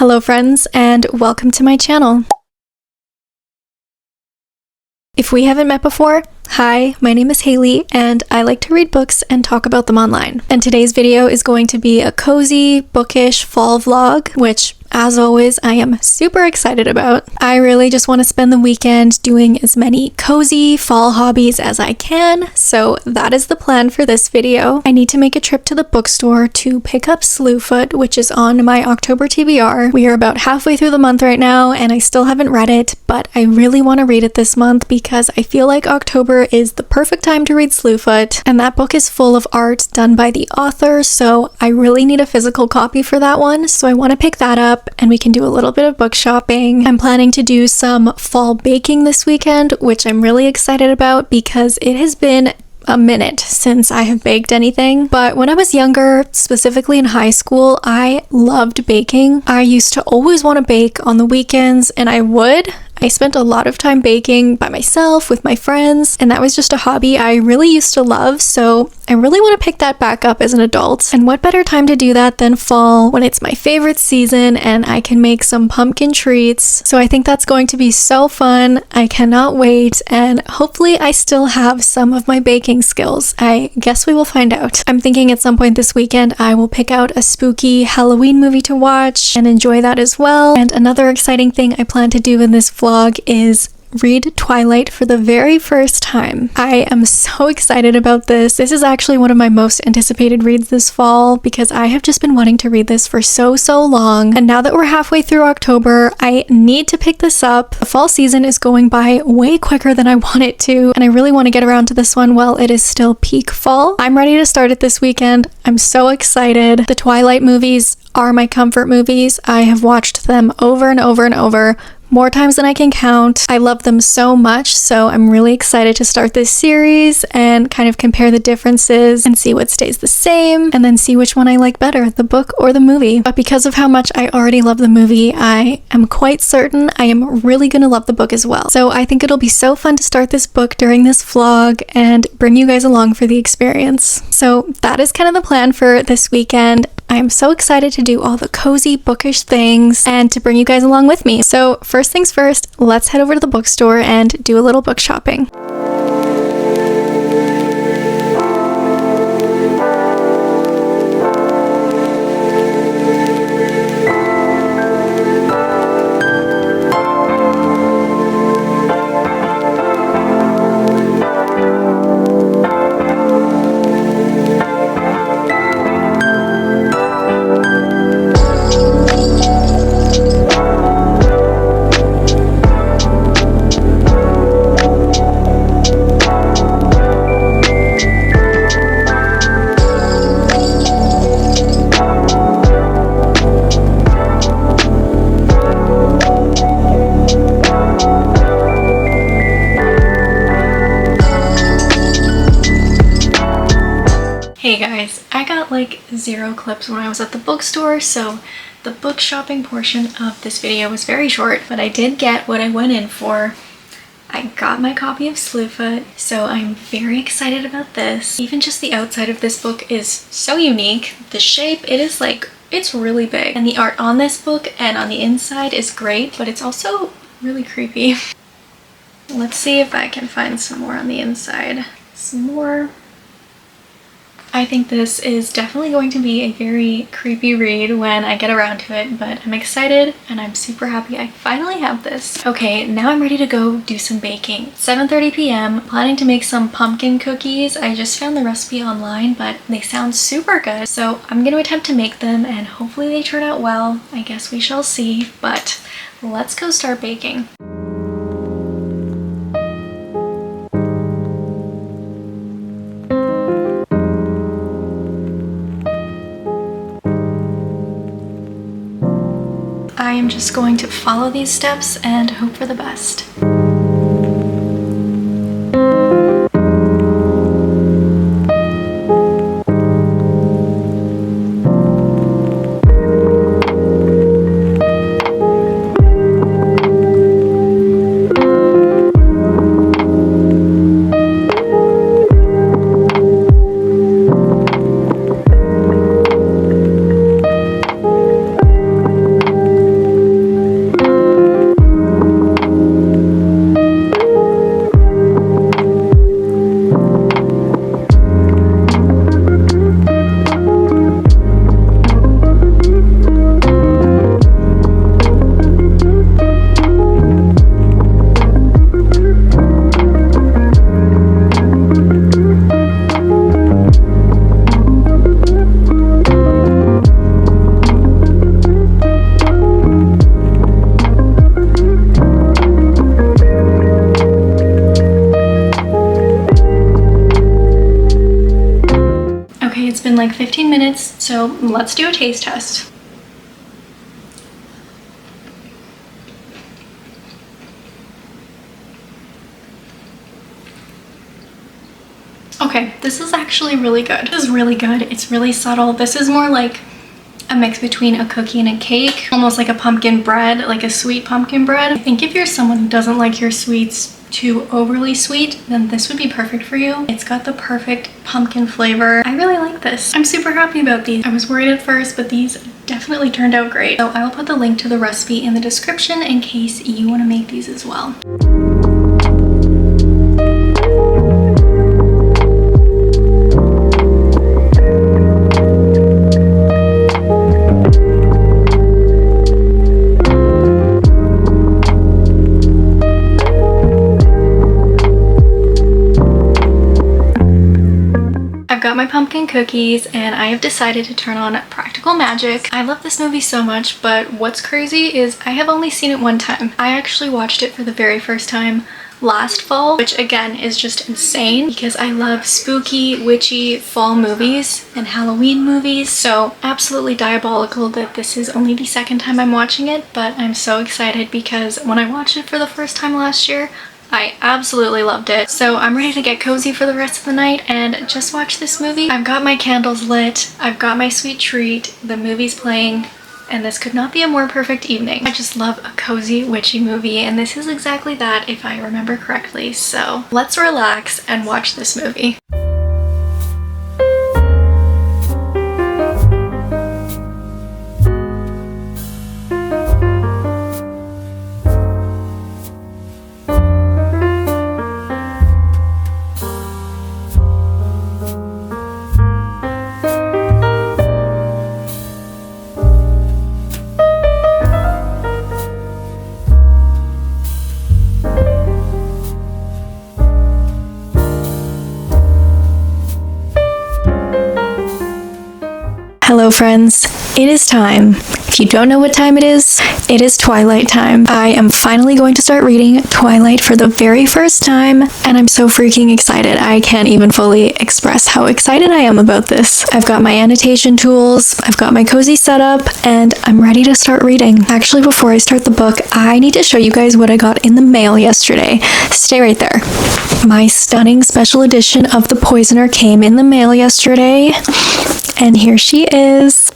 Hello friends, and welcome to my channel. If we haven't met before, hi, my name is Haley, and I like to read books and talk about them online. And today's video is going to be a cozy, bookish fall vlog, which, as always, I am super excited about. I really just want to spend the weekend doing as many cozy fall hobbies as I can, so that is the plan for this video. I need to make a trip to the bookstore to pick up Slewfoot, which is on my October TBR. We are about halfway through the month right now, and I still haven't read it, but I really want to read it this month because I feel like October is the perfect time to read Slewfoot, and that book is full of art done by the author, so I really need a physical copy for that one, so I want to pick that up and we can do a little bit of book shopping. I'm planning to do some fall baking this weekend, which I'm really excited about because it has been a minute since I have baked anything. But when I was younger, specifically in high school, I loved baking. I used to always want to bake on the weekends, and I spent a lot of time baking by myself with my friends, and that was just a hobby I really used to love, so I really want to pick that back up as an adult. And what better time to do that than fall, when it's my favorite season and I can make some pumpkin treats. So I think that's going to be so fun. I cannot wait, and hopefully I still have some of my baking skills. I guess we will find out. I'm thinking at some point this weekend I will pick out a spooky Halloween movie to watch and enjoy that as well. And another exciting thing I plan to do in this vlog is read Twilight for the very first time. I am so excited about this. This is actually one of my most anticipated reads this fall because I have just been wanting to read this for so long, and now that we're halfway through October, I need to pick this up. The fall season is going by way quicker than I want it to, and I really want to get around to this one while it is still peak fall. I'm ready to start it this weekend. I'm so excited. The Twilight movies are my comfort movies. I have watched them over and over and over, more times than I can count. I love them so much, so I'm really excited to start this series and kind of compare the differences and see what stays the same, and then see which one I like better, the book or the movie. But because of how much I already love the movie, I am quite certain I am really gonna love the book as well. So I think it'll be so fun to start this book during this vlog and bring you guys along for the experience. So that is kind of the plan for this weekend. I am so excited to do all the cozy, bookish things and to bring you guys along with me. So first things first, let's head over to the bookstore and do a little book shopping. Hey guys, I got like 0 clips when I was at the bookstore, so the book shopping portion of this video was very short, but I did get what I went in for. I got my copy of Slewfoot, so I'm very excited about this. Even just the outside of this book is so unique. The shape, it's really big. And the art on this book and on the inside is great, but it's also really creepy. Let's see if I can find some more on the inside. Some more. I think this is definitely going to be a very creepy read when I get around to it, but I'm excited and I'm super happy I finally have this. Okay, now I'm ready to go do some baking. 7:30 p.m. Planning to make some pumpkin cookies. I just found the recipe online, but they sound super good, so I'm going to attempt to make them and hopefully they turn out well. I guess we shall see, but let's go start baking. I am just going to follow these steps and hope for the best. 15 minutes, so let's do a taste test. Okay, this is actually really good. This is really good. It's really subtle. This is more like a mix between a cookie and a cake, almost like a pumpkin bread, like a sweet pumpkin bread. I think if you're someone who doesn't like your sweets too overly sweet, then this would be perfect for you. It's got the perfect pumpkin flavor. I really like this. I'm super happy about these. I was worried at first, but these definitely turned out great. So I will put the link to the recipe in the description in case you want to make these as well. I've got my pumpkin cookies and I have decided to turn on Practical Magic. I love this movie so much, but what's crazy is I have only seen it one time. I actually watched it for the very first time last fall, which again is just insane because I love spooky, witchy fall movies and Halloween movies. So absolutely diabolical that this is only the second time I'm watching it, but I'm so excited because when I watched it for the first time last year, I absolutely loved it. So I'm ready to get cozy for the rest of the night and just watch this movie. I've got my candles lit, I've got my sweet treat, the movie's playing, and this could not be a more perfect evening. I just love a cozy, witchy movie, and this is exactly that if I remember correctly. So let's relax and watch this movie. Hello friends, it is time. If you don't know what time it is Twilight time. I am finally going to start reading Twilight for the very first time, and I'm so freaking excited. I can't even fully express how excited I am about this. I've got my annotation tools, I've got my cozy setup, and I'm ready to start reading. Actually, before I start the book, I need to show you guys what I got in the mail yesterday. Stay right there. My stunning special edition of The Poisoner came in the mail yesterday, and here she is.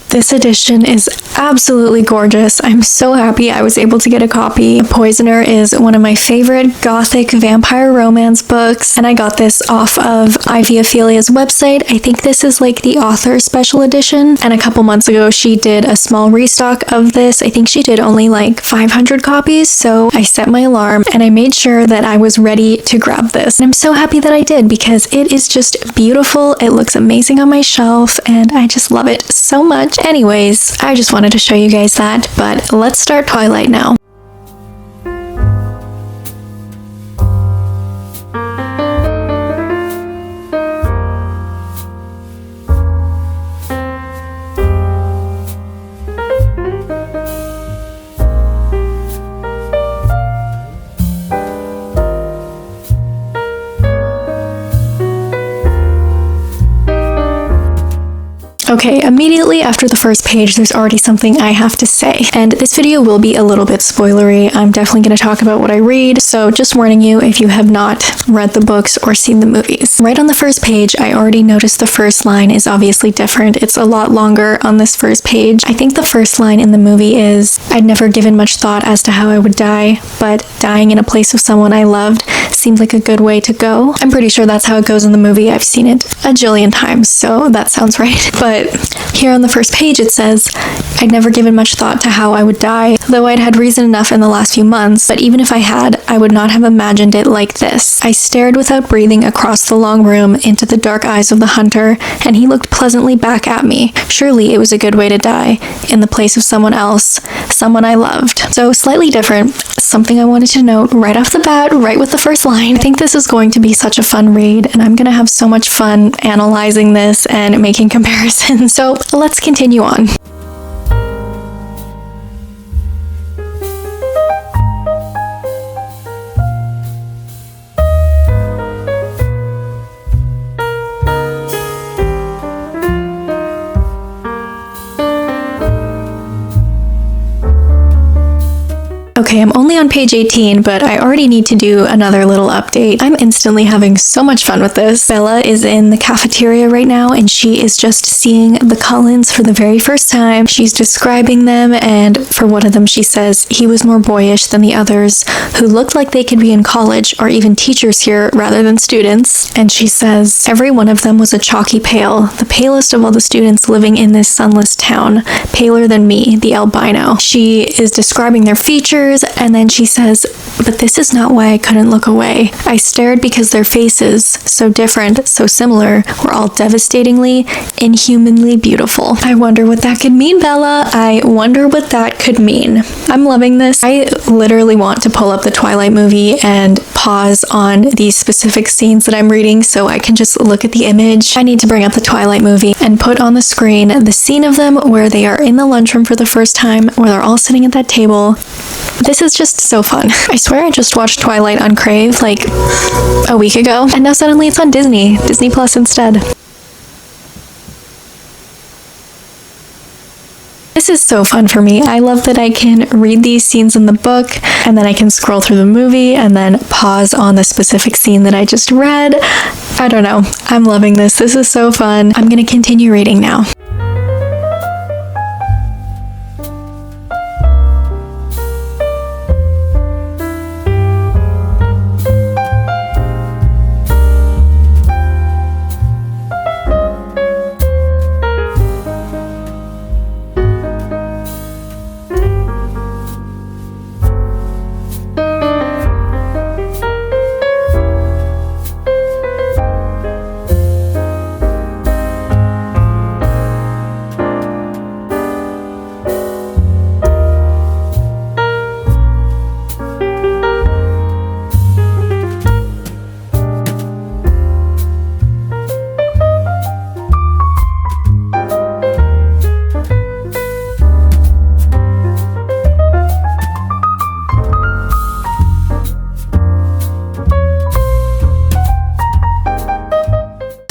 This edition is absolutely gorgeous. I'm so happy I was able to get a copy. The Poisoner is one of my favorite gothic vampire romance books, and I got this off of Ivy Ophelia's website. I think this is like the author special edition, and a couple months ago she did a small restock of this. I think she did only like 500 copies, so I set my alarm and I made sure that I was ready to grab this. And I'm so happy that I did because it is just beautiful. It looks amazing on my shelf and I just love it so much. Anyways, I just wanted to show you guys that, but let's start Twilight now. Okay, immediately after the first page, there's already something I have to say. And this video will be a little bit spoilery. I'm definitely going to talk about what I read, so just warning you if you have not read the books or seen the movies. Right on the first page, I already noticed the first line is obviously different. It's a lot longer on this first page. I think the first line in the movie is, "I'd never given much thought as to how I would die, but dying in a place of someone I loved seemed like a good way to go." I'm pretty sure that's how it goes in the movie. I've seen it a jillion times, so that sounds right. But here on the first page it says, "I'd never given much thought to how I would die, though I'd had reason enough in the last few months, but even if I had, I would not have imagined it like this. I stared without breathing across the long room into the dark eyes of the hunter, and he looked pleasantly back at me. Surely it was a good way to die, in the place of someone else, someone I loved." So slightly different, something I wanted to note right off the bat, right with the first line. I think this is going to be such a fun read, and I'm going to have so much fun analyzing this and making comparisons. So let's continue on. Okay, I'm only on page 18, but I already need to do another little update. I'm instantly having so much fun with this. Bella is in the cafeteria right now, and she is just seeing the Cullens for the very first time. She's describing them, and for one of them she says he was more boyish than the others, who looked like they could be in college or even teachers here rather than students. And she says every one of them was a chalky pale, the palest of all the students living in this sunless town, paler than me, the albino. She is describing their features, and then she says, but this is not why I couldn't look away. I stared because their faces, so different, so similar, were all devastatingly, inhumanly beautiful. I wonder what that could mean, Bella. I wonder what that could mean. I'm loving this. I literally want to pull up the Twilight movie and pause on these specific scenes that I'm reading so I can just look at the image. I need to bring up the Twilight movie and put on the screen the scene of them where they are in the lunchroom for the first time, where they're all sitting at that table. This is just so fun. I swear I just watched Twilight on Crave like a week ago, and now suddenly it's on Disney Plus instead. This is so fun for me. I love that I can read these scenes in the book, and then I can scroll through the movie and then pause on the specific scene that I just read. I don't know. I'm loving this. This is so fun. I'm gonna continue reading now.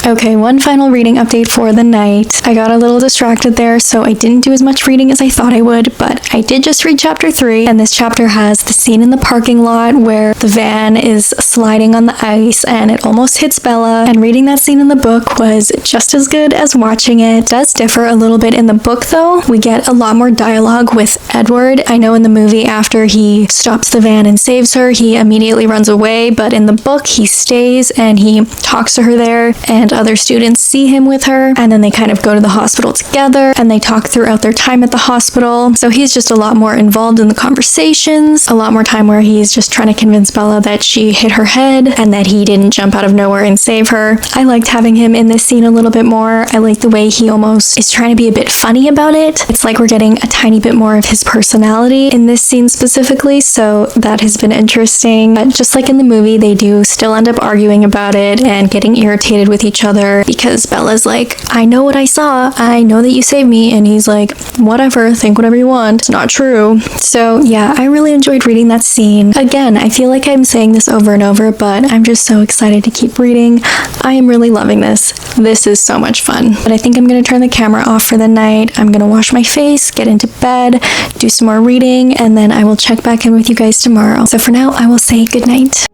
Okay, one final reading update for the night. I got a little distracted there, so I didn't do as much reading as I thought I would, but I did just read chapter 3, and this chapter has the scene in the parking lot where the van is sliding on the ice and it almost hits Bella, and reading that scene in the book was just as good as watching it. It does differ a little bit in the book though. We get a lot more dialogue with Edward. I know in the movie after he stops the van and saves her, he immediately runs away, but in the book he stays and he talks to her there, and other students see him with her, and then they kind of go to the hospital together and they talk throughout their time at the hospital. So he's just a lot more involved in the conversations, a lot more time where he's just trying to convince Bella that she hit her head and that he didn't jump out of nowhere and save her. I liked having him in this scene a little bit more. I like the way he almost is trying to be a bit funny about it. It's like we're getting a tiny bit more of his personality in this scene specifically, so that has been interesting. But just like in the movie, they do still end up arguing about it and getting irritated with each other because Bella's like, I know what I saw, I know that you saved me, and he's like, whatever, think whatever you want, it's not true. So yeah, I really enjoyed reading that scene. Again, I feel like I'm saying this over and over, but I'm just so excited to keep reading. I am really loving this. This is so much fun. But I think I'm gonna turn the camera off for the night. I'm gonna wash my face, get into bed, do some more reading, and then I will check back in with you guys tomorrow. So for now, I will say good night.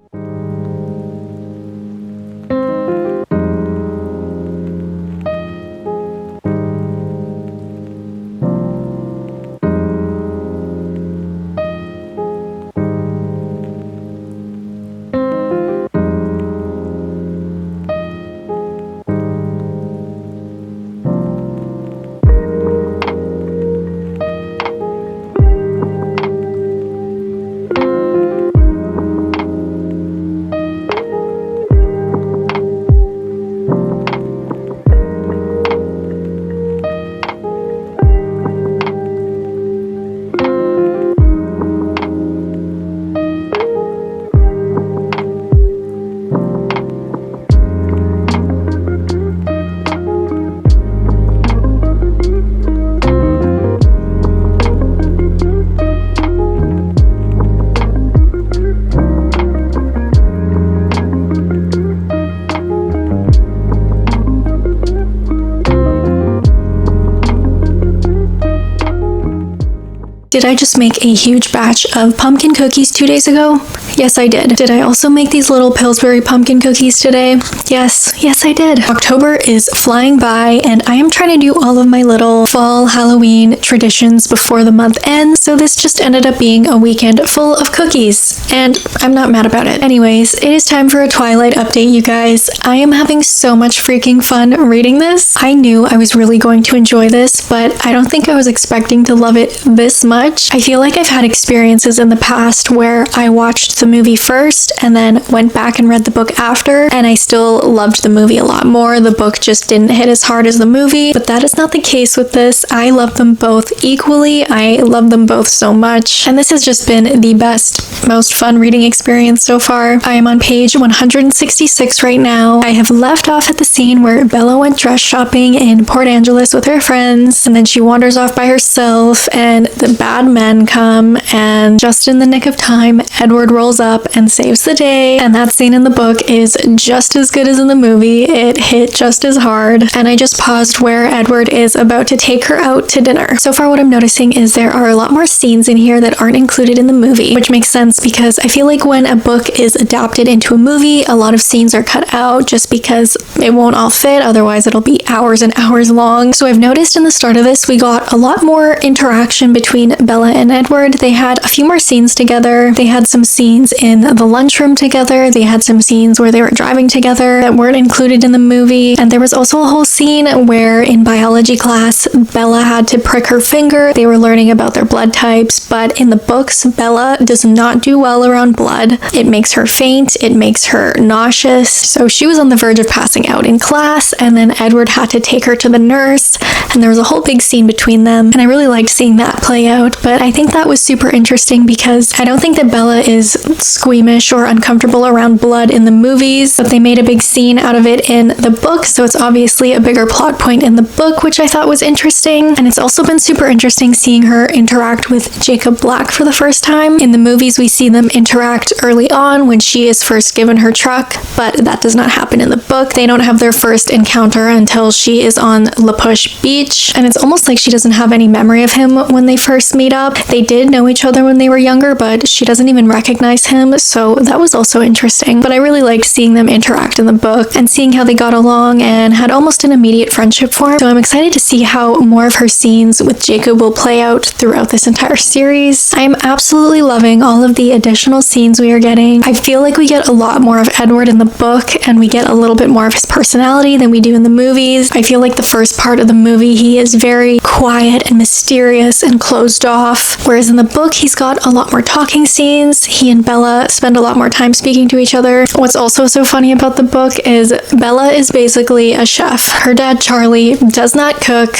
Did I just make a huge batch of pumpkin cookies 2 days ago? Yes, I did. Did I also make these little Pillsbury pumpkin cookies today? Yes, I did. October is flying by, and I am trying to do all of my little fall Halloween traditions before the month ends, so this just ended up being a weekend full of cookies, and I'm not mad about it. Anyways, it is time for a Twilight update, you guys. I am having so much freaking fun reading this. I knew I was really going to enjoy this, but I don't think I was expecting to love it this much. I feel like I've had experiences in the past where I watched the movie first and then went back and read the book after, and I still loved the movie a lot more. The book just didn't hit as hard as the movie, but that is not the case with this. I love them both equally. I love them both so much, and this has just been the best, most fun reading experience so far. I am on page 166 right now. I have left off at the scene where Bella went dress shopping in Port Angeles with her friends, and then she wanders off by herself, and the bad men come, and just in the nick of time, Edward rolls up and saves the day, and that scene in the book is just as good as in the movie. It hit just as hard, and I just paused where Edward is about to take her out to dinner. So far what I'm noticing is there are a lot more scenes in here that aren't included in the movie, which makes sense because I feel like when a book is adapted into a movie, a lot of scenes are cut out just because it won't all fit, otherwise it'll be hours and hours long. So I've noticed in the start of this we got a lot more interaction between Bella and Edward. They had a few more scenes together. They had some scenes in the lunchroom together. They had some scenes where they were driving together that weren't included in the movie. And there was also a whole scene where in biology class, Bella had to prick her finger. They were learning about their blood types, but in the books, Bella does not do well around blood. It makes her faint. It makes her nauseous. So she was on the verge of passing out in class, and then Edward had to take her to the nurse, and there was a whole big scene between them, and I really liked seeing that play out. But I think that was super interesting because I don't think that Bella is squeamish or uncomfortable around blood in the movies, but they made a big scene out of it in the book, so it's obviously a bigger plot point in the book, which I thought was interesting. And it's also been super interesting seeing her interact with Jacob Black for the first time. In the movies, we see them interact early on when she is first given her truck, but that does not happen in the book. They don't have their first encounter until she is on La Push Beach, and it's almost like she doesn't have any memory of him when they first meet up. They did know each other when they were younger, but she doesn't even recognize him, so that was also interesting. But I really liked seeing them interact in the book and seeing how they got along and had almost an immediate friendship form. So I'm excited to see how more of her scenes with Jacob will play out throughout this entire series. I am absolutely loving all of the additional scenes we are getting. I feel like we get a lot more of Edward in the book, and we get a little bit more of his personality than we do in the movies. I feel like the first part of the movie, he is very quiet and mysterious and closed off, whereas in the book he's got a lot more talking scenes. He and Bella spend a lot more time speaking to each other. What's also so funny about the book is Bella is basically a chef. Her dad Charlie does not cook,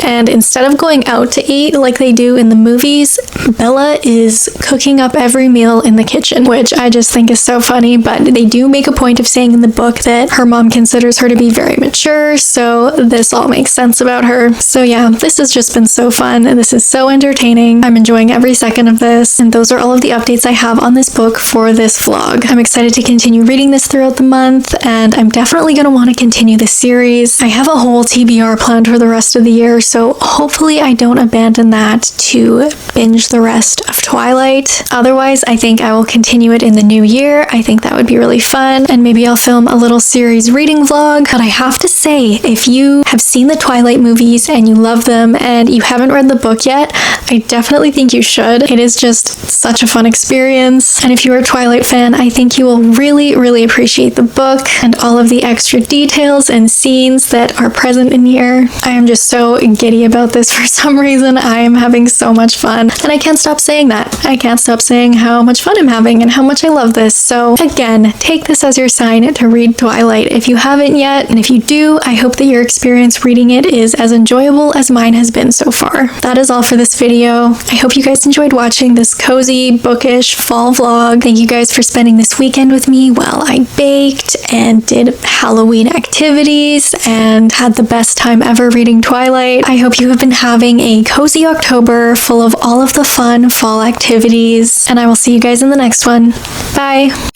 and instead of going out to eat like they do in the movies, Bella is cooking up every meal in the kitchen, which I just think is so funny. But they do make a point of saying in the book that her mom considers her to be very mature, so this all makes sense about her. So yeah, this has just been so fun, and this is so entertaining. I'm enjoying every second of this, and those are all of the updates I have on this book for this vlog. I'm excited to continue reading this throughout the month, and I'm definitely going to want to continue this series. I have a whole TBR planned for the rest of the year, so hopefully I don't abandon that to binge the rest of Twilight. Otherwise, I think I will continue it in the new year. I think that would be really fun, and maybe I'll film a little series reading vlog. But I have to say, if you have seen the Twilight movies and you love them and you haven't read the book yet, I definitely think you should. It is just such a fun experience, and if you're a Twilight fan, I think you will really appreciate the book and all of the extra details and scenes that are present in here. I am just so giddy about this for some reason. I am having so much fun, and I can't stop saying that. I can't stop saying how much fun I'm having and how much I love this. So again, take this as your sign to read Twilight if you haven't yet, and if you do, I hope that your experience reading it is as enjoyable as mine has been so far. That is all for this video. I hope you guys enjoyed watching this cozy, bookish fall vlog. Thank you guys for spending this weekend with me while I baked and did Halloween activities and had the best time ever reading Twilight. I hope you have been having a cozy October full of all of the fun fall activities, and I will see you guys in the next one. Bye!